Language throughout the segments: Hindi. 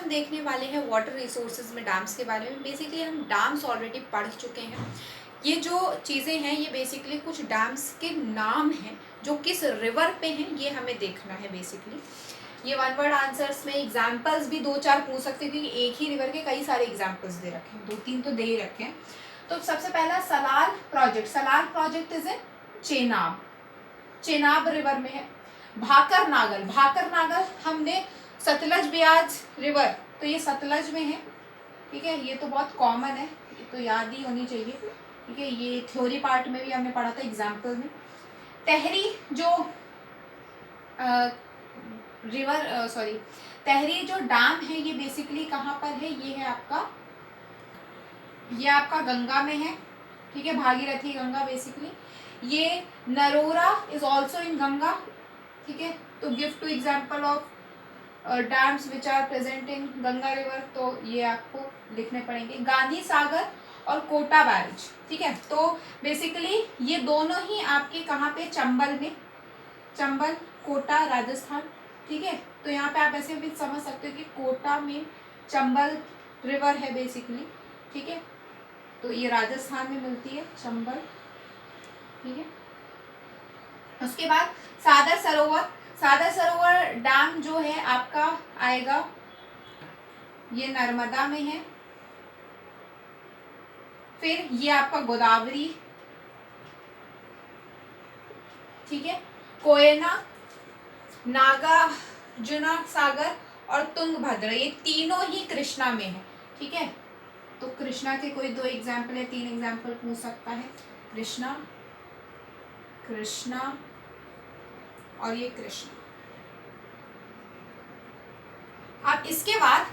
हम देखने वाले हैं वाटर रिसोर्सेज में डैम्स के बारे में। बेसिकली हम डैम्स ऑलरेडी पढ़ चुके हैं। ये जो चीज़ें हैं ये बेसिकली कुछ डैम्स के नाम हैं जो किस रिवर पे हैं ये हमें देखना है। बेसिकली ये वन वर्ड आंसर्स में एग्जाम्पल्स भी 2-4 पूछ सकते हैं क्योंकि एक ही रिवर के कई सारे एग्जाम्पल्स दे रखे हैं, 2-3 तो दे ही रखे हैं। तो सबसे पहला Salal project. Salal project is in Chenab, Chenab river में है। भाकर नागल, भाकर नागल हमने सतलज ब्याज रिवर, तो ये सतलज में है। ठीक है, ये तो बहुत कॉमन है, ये तो याद ही होनी चाहिए। ठीक है, ये थ्योरी पार्ट में भी हमने पढ़ा था एग्जाम्पल में। तहरी जो रिवर सॉरी तहरी जो डैम है ये बेसिकली कहाँ पर है, ये आपका गंगा में है। ठीक है, भागीरथी गंगा बेसिकली। ये Narora is also in Ganga. ठीक है, तो give two example of dams which are present in Ganga river, तो ये आपको लिखने पड़ेंगे। गांधी सागर और कोटा बैरेज। ठीक है, तो बेसिकली ये दोनों ही आपके कहाँ पे, चंबल में, चंबल कोटा राजस्थान। ठीक है, तो यहाँ पे आप ऐसे भी समझ सकते हो कि कोटा में चंबल रिवर है बेसिकली। ठीक है, तो ये राजस्थान में मिलती है चंबल। ठीक है, उसके बाद सादर सरोवर। सादर सरोवर डैम जो है आपका आएगा, ये नर्मदा में है। फिर ये आपका गोदावरी। ठीक है, कोयना, नागार्जुना सागर और तुंगभद्रा, ये तीनों ही कृष्णा में है। ठीक है, तो कृष्णा के कोई 2 एग्जाम्पल है, 3 एग्जाम्पल पूछ सकता है। कृष्णा, कृष्णा और ये कृष्णा। अब इसके बाद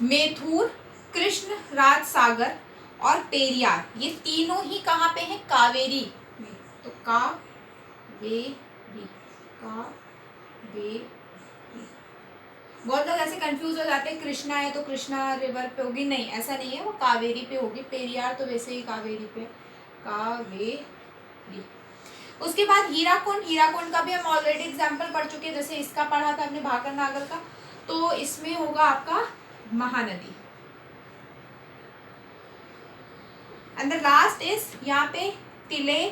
मेथुर, कृष्ण राज सागर और पेरियार, ये तीनों ही कहाँ पे हैं, कावेरी में। तो कावेरी, कावेरी। बहुत लोग ऐसे कंफ्यूज हो जाते हैं, कृष्णा है तो कृष्णा रिवर पे होगी, नहीं ऐसा नहीं है, वो कावेरी पे होगी। पेरियार तो वैसे ही कावेरी पे, कावेरी। उसके बाद हीराकुंड, हीराकुंड का भी हम ऑलरेडी एग्जाम्पल पढ़ चुके हैं, जैसे इसका पढ़ा था हमने भाकर नागर का, तो इसमें होगा आपका Mahanadi. And the last is यहाँ पे तिले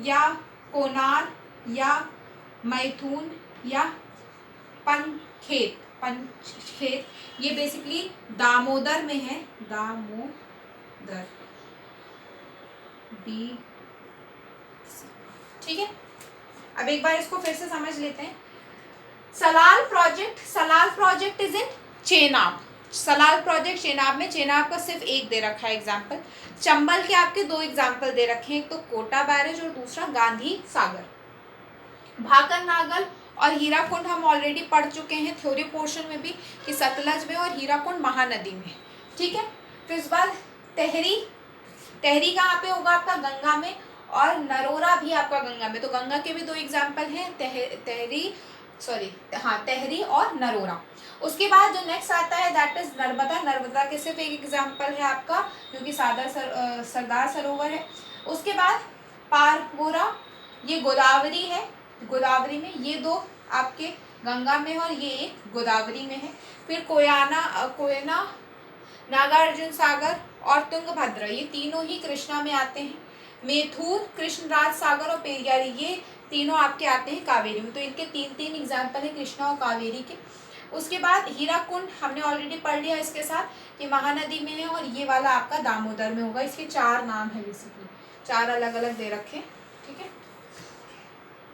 या कोनार या मैथुन या पंचखेत, पंचखेत, ये बेसिकली दामोदर में है, दामोदर, डी। ठीक है, अब एक बार इसको फिर से समझ लेते हैं। Salal project, Salal project is in Chenab, Salal project Chenab में, चेनाब का सिर्फ एक दे रखा है एग्जाम्पल। चंबल के आपके 2 एग्जाम्पल दे रखे हैं, एक तो कोटा बैरेज और दूसरा गांधी सागर। भाकर नागल और हीराकुंड हम ऑलरेडी पढ़ चुके हैं थ्योरी पोर्शन में भी कि सतलज में और हीराकुंड महानदी में। ठीक है, फिर इस बार तहरी, तहरी कहाँ पे होगा आपका, गंगा में, और नरोरा भी आपका गंगा में। तो गंगा के भी 2 एग्जाम्पल हैं, तहरी और नरोरा। उसके बाद जो नेक्स्ट आता है दैट इज नर्मदा, नर्मदा के सिर्फ एक एग्जाम्पल है आपका क्योंकि सरदार सरोवर है। उसके बाद पारगोरा, ये गोदावरी है, गोदावरी में, ये 2 आपके गंगा में और ये एक गोदावरी में है। फिर कोयना, नागार्जुन सागर और तुंगभद्रा, ये तीनों ही कृष्णा में आते हैं। मेथुर, कृष्णराज सागर और पेरियार, ये तीनों आपके आते हैं कावेरी में। तो इनके 3-3 एग्जाम्पल है कृष्णा और कावेरी के। उसके बाद हीराकुंड हमने ऑलरेडी पढ़ लिया इसके साथ कि महानदी में है और ये वाला आपका दामोदर में होगा। इसके 4 नाम है बेसिकली, 4 अलग अलग दे रखे। ठीक है,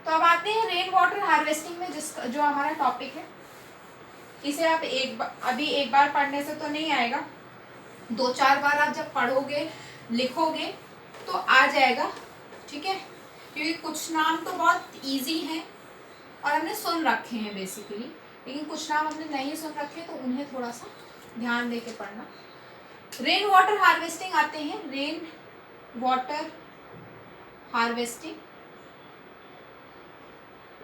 तो अब आते हैं रेन वाटर हार्वेस्टिंग में, जो हमारा टॉपिक है। इसे आप अभी एक बार पढ़ने से तो नहीं आएगा, 2-4 बार आप जब पढ़ोगे लिखोगे तो आ जाएगा। ठीक है, क्योंकि कुछ नाम तो बहुत इजी हैं और हमने सुन रखे हैं बेसिकली, लेकिन कुछ नाम हमने नहीं सुन रखे तो उन्हें थोड़ा सा ध्यान दे के पढ़ना। रेन वाटर हार्वेस्टिंग आते हैं, rain water harvesting.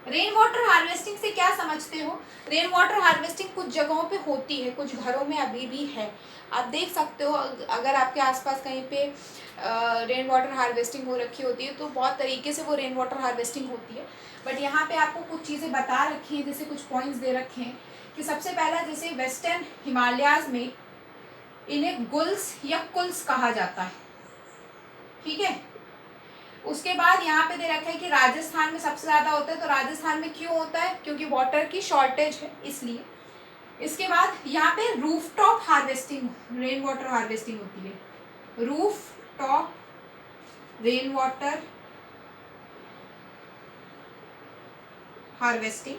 Rain water harvesting से क्या समझते हो, रेन वाटर हार्वेस्टिंग कुछ जगहों पे होती है, कुछ घरों में अभी भी है। आप देख सकते हो अगर आपके आसपास कहीं पे रेन वाटर हार्वेस्टिंग हो रखी होती है तो बहुत तरीके से वो रेन वाटर हार्वेस्टिंग होती है। बट यहाँ पे आपको कुछ चीज़ें बता रखी हैं, जैसे कुछ पॉइंट्स दे रखे हैं कि सबसे पहला जैसे वेस्टर्न हिमालयाज में इन्हें गुल्स या कुल्स कहा जाता है, ठीक है। उसके बाद यहाँ पे दे रखा है कि राजस्थान में सबसे ज़्यादा होता है, तो राजस्थान में क्यों होता है, क्योंकि वाटर की शॉर्टेज है इसलिए। इसके बाद यहाँ पे roof top harvesting, rain water harvesting होती है, roof top rain water harvesting.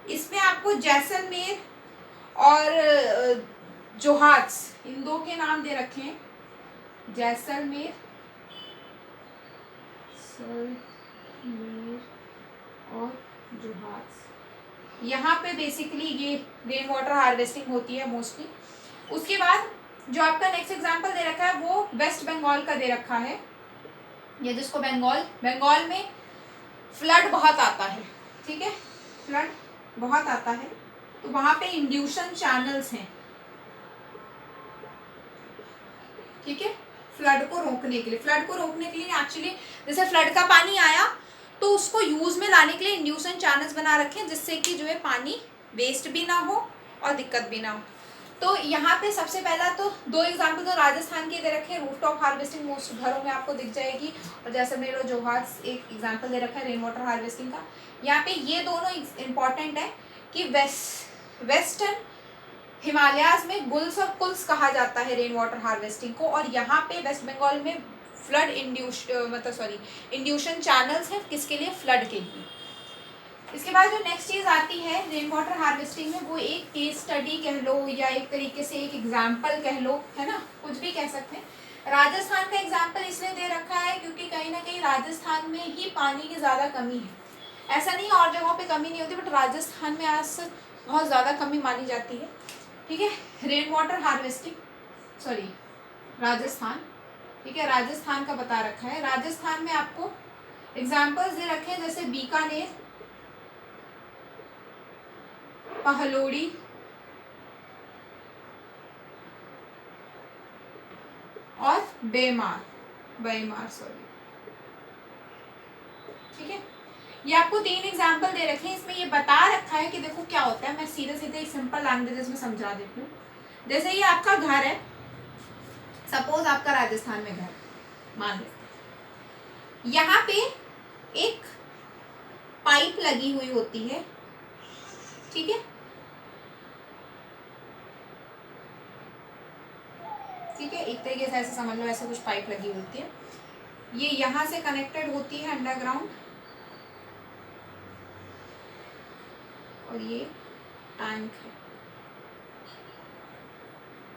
इसमें आपको जैसलमेर और जोहाट्स, इन दो के नाम दे रखे हैं, जैसलमेर और जोहाट्स। यहाँ पे बेसिकली ये रेन वाटर हार्वेस्टिंग होती है मोस्टली। उसके बाद जो आपका नेक्स्ट एग्जांपल दे रखा है वो वेस्ट बंगाल का दे रखा है, ये जिसको बंगाल में फ्लड बहुत आता है, ठीक है, फ्लड बहुत आता है, तो वहां पे इंड्यूशन चैनल्स हैं, ठीक है, फ्लड को रोकने के लिए एक्चुअली जैसे फ्लड का पानी आया तो उसको यूज में लाने के लिए इंड्यूशन चैनल्स बना रखे हैं, जिससे कि जो है पानी वेस्ट भी ना हो और दिक्कत भी ना हो। तो यहाँ पे सबसे पहला तो दो एग्जाम्पल तो राजस्थान के दे रखे हैं, रूफटॉप हार्वेस्टिंग मोस्ट घरों में आपको दिख जाएगी, और जैसलमेर और जोहाट्स एक एग्जाम्पल दे रखा है रेन वाटर हार्वेस्टिंग का। यहाँ पे ये दोनों इंपॉर्टेंट है कि वेस्टर्न हिमालयाज में गुल्स और कुल्स कहा जाता है रेन वाटर हार्वेस्टिंग को, और यहाँ पे वेस्ट बंगाल में फ्लड इंड्यूशन चैनल्स हैं, किसके लिए, फ्लड के लिए। इसके बाद जो नेक्स्ट चीज आती है रेन वाटर हार्वेस्टिंग में, वो एक केस स्टडी कह लो या एक तरीके से एक एग्जाम्पल कह लो, है ना, कुछ भी कह सकते हैं। राजस्थान का एग्जाम्पल इसलिए दे रखा है क्योंकि कहीं ना कहीं राजस्थान में ही पानी की ज़्यादा कमी है, ऐसा नहीं और जगहों पे कमी नहीं होती, बट राजस्थान में आज से बहुत ज़्यादा कमी मानी जाती है, ठीक है। Rain water harvesting, sorry Rajasthan, ठीक है, राजस्थान का बता रखा है। राजस्थान में आपको एग्जाम्पल्स दे रखे हैं जैसे बीकानेर, पहलोड़ी, और बेमार सॉरी, ठीक है। ये आपको 3 एग्जाम्पल दे रखे हैं, इसमें ये बता रखा है कि देखो क्या होता है। मैं सीधे सीधे एक सिंपल लैंग्वेज में समझा देती हूँ। जैसे ये आपका घर है, सपोज आपका राजस्थान में घर मान लो, यहाँ पे एक पाइप लगी हुई होती है, ठीक है, ठीक है, एक तरीके से ऐसे समझ लो, ऐसे कुछ पाइप लगी होती है, ये यहाँ से कनेक्टेड होती है अंडरग्राउंड, और ये टैंक है,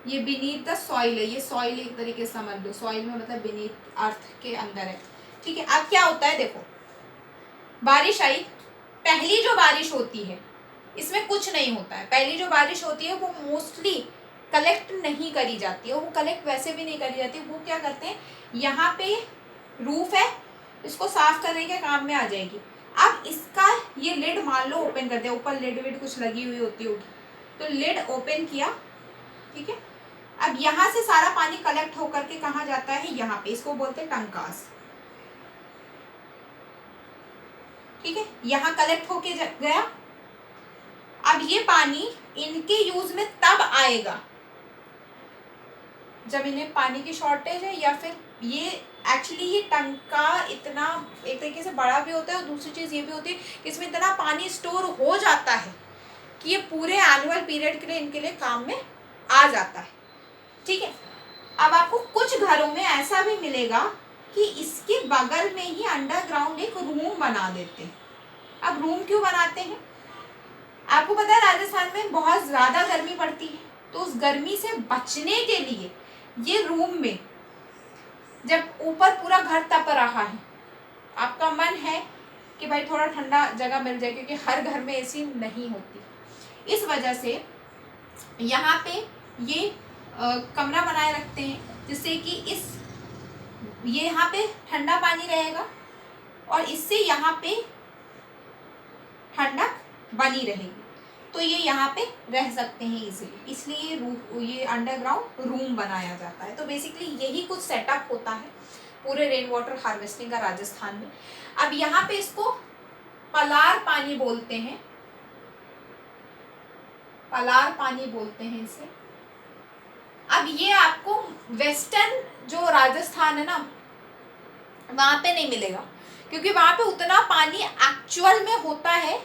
ये बीनीथ द सॉइल है, ये सॉइल एक तरीके से समझ लो, सॉइल में मतलब बीनीथ अर्थ के अंदर है, ठीक है। अब क्या होता है, देखो बारिश आई, पहली जो बारिश होती है इसमें कुछ नहीं होता है, पहली जो बारिश होती है वो मोस्टली कलेक्ट नहीं करी जाती है, वो कलेक्ट वैसे भी नहीं करी जाती, वो क्या करते हैं, यहाँ पे रूफ है, इसको साफ करने के काम में आ जाएगी। अब इसका ये लिड मान लो ओपन कर दिया, ऊपर लिड विड कुछ लगी हुई होती होगी, तो लिड ओपन किया, ठीक है। अब यहाँ से सारा पानी कलेक्ट होकर के कहाँ जाता है, यहाँ पे, इसको बोलते हैं टंकास, ठीक है, यहाँ कलेक्ट होके गया। अब ये पानी इनके यूज में तब आएगा जब इन्हें पानी की शॉर्टेज है, या फिर ये एक्चुअली ये टंका इतना एक तरीके से बड़ा भी होता है, और दूसरी चीज़ ये भी होती है कि इसमें इतना पानी स्टोर हो जाता है कि ये पूरे एनुअल पीरियड के लिए इनके लिए काम में आ जाता है, ठीक है। अब आपको कुछ घरों में ऐसा भी मिलेगा कि इसके बगल में ही अंडरग्राउंड एक रूम बना देते हैं। अब रूम क्यों बनाते हैं, आपको पता है राजस्थान में बहुत ज़्यादा गर्मी पड़ती है, तो उस गर्मी से बचने के लिए ये रूम में, जब ऊपर पूरा घर तप रहा है, आपका मन है कि भाई थोड़ा ठंडा जगह मिल जाए, क्योंकि हर घर में एसी नहीं होती, इस वजह से यहाँ पे ये कमरा बनाए रखते हैं, जिससे कि ये यहाँ पे ठंडा पानी रहेगा और इससे यहाँ पे ठंडक बनी रहेगी, तो ये यहाँ पे रह सकते हैं इजीली, इसलिए ये अंडरग्राउंड रूम बनाया जाता है। तो बेसिकली यही कुछ सेटअप होता है पूरे रेन वाटर हार्वेस्टिंग का राजस्थान में। अब यहाँ पे इसको पलार पानी बोलते हैं, पलार पानी बोलते हैं इसे। अब ये आपको वेस्टर्न जो राजस्थान है ना, वहाँ पे नहीं मिलेगा, क्योंकि वहाँ पे उतना पानी एक्चुअल में होता है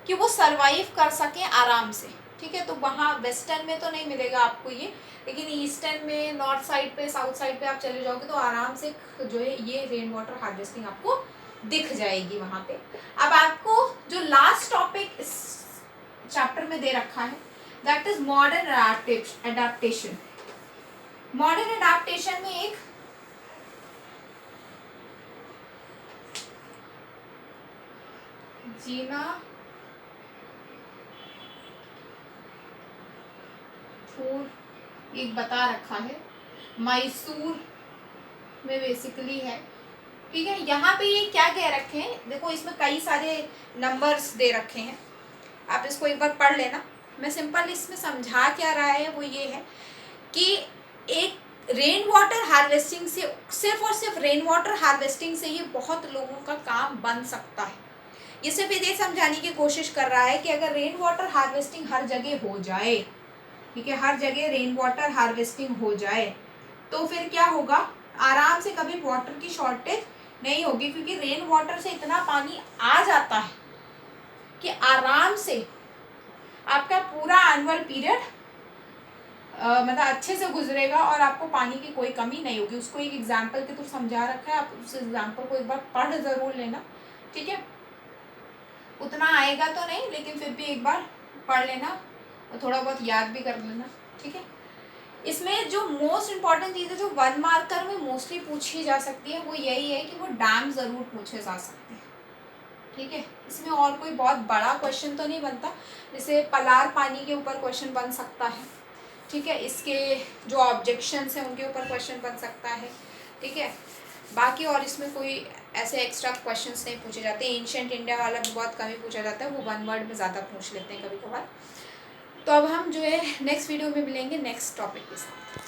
कि वो सरवाइव कर सके आराम से, ठीक है। तो वहाँ वेस्टर्न में तो नहीं मिलेगा आपको ये, लेकिन ईस्टर्न में, नॉर्थ साइड पे, साउथ साइड पे आप चले जाओगे तो आराम से जो है ये रेन वाटर हार्वेस्टिंग आपको दिख जाएगी वहाँ पे। अब आपको जो लास्ट टॉपिक इस चैप्टर में दे रखा है, that is modern adaptation. Modern adaptation में एक जीना एक बता रखा है, मैसूर में बेसिकली है, ठीक है। यहाँ पे ये क्या कह रखे हैं, देखो इसमें कई सारे नंबर्स दे रखे हैं, आप इसको एक बार पढ़ लेना। मैं सिंपल इसमें समझा क्या रहा है वो ये है कि एक रेन वाटर हार्वेस्टिंग से, सिर्फ और सिर्फ रेन वाटर हार्वेस्टिंग से ही बहुत लोगों का काम बन सकता है। ये सिर्फ ये समझाने की कोशिश कर रहा है कि अगर रेन वाटर हार्वेस्टिंग हर जगह हो जाए, ठीक है, हर जगह रेन वाटर हार्वेस्टिंग हो जाए तो फिर क्या होगा, आराम से कभी वाटर की शॉर्टेज नहीं होगी, क्योंकि रेन वाटर से इतना पानी आ जाता है कि आराम से आपका पूरा एनुअल पीरियड मतलब अच्छे से गुजरेगा और आपको पानी की कोई कमी नहीं होगी। उसको एक एग्जाम्पल के थ्रू समझा रखा है, आप उस एग्जाम्पल को एक बार पढ़ ज़रूर लेना, ठीक है। उतना आएगा तो नहीं, लेकिन फिर भी एक बार पढ़ लेना और थोड़ा बहुत याद भी कर लेना, ठीक है। इसमें जो मोस्ट इम्पॉर्टेंट चीज़ है जो 1 मार्कर में मोस्टली पूछी जा सकती है वो यही है कि वो डैम ज़रूर पूछे जा सकते हैं, ठीक है। इसमें और कोई बहुत बड़ा क्वेश्चन तो नहीं बनता, जैसे पलार पानी के ऊपर क्वेश्चन बन सकता है, ठीक है। इसके जो ऑब्जेक्शंस हैं उनके ऊपर क्वेश्चन बन सकता है, ठीक है। बाकी और इसमें कोई ऐसे एक्स्ट्रा क्वेश्चंस नहीं पूछे जाते। एंशिएंट इंडिया वाला भी बहुत कम ही पूछा जाता है, वो 1 वर्ड में ज़्यादा पूछ लेते हैं कभी कभार। तो अब हम जो है नेक्स्ट वीडियो में मिलेंगे नेक्स्ट टॉपिक के साथ।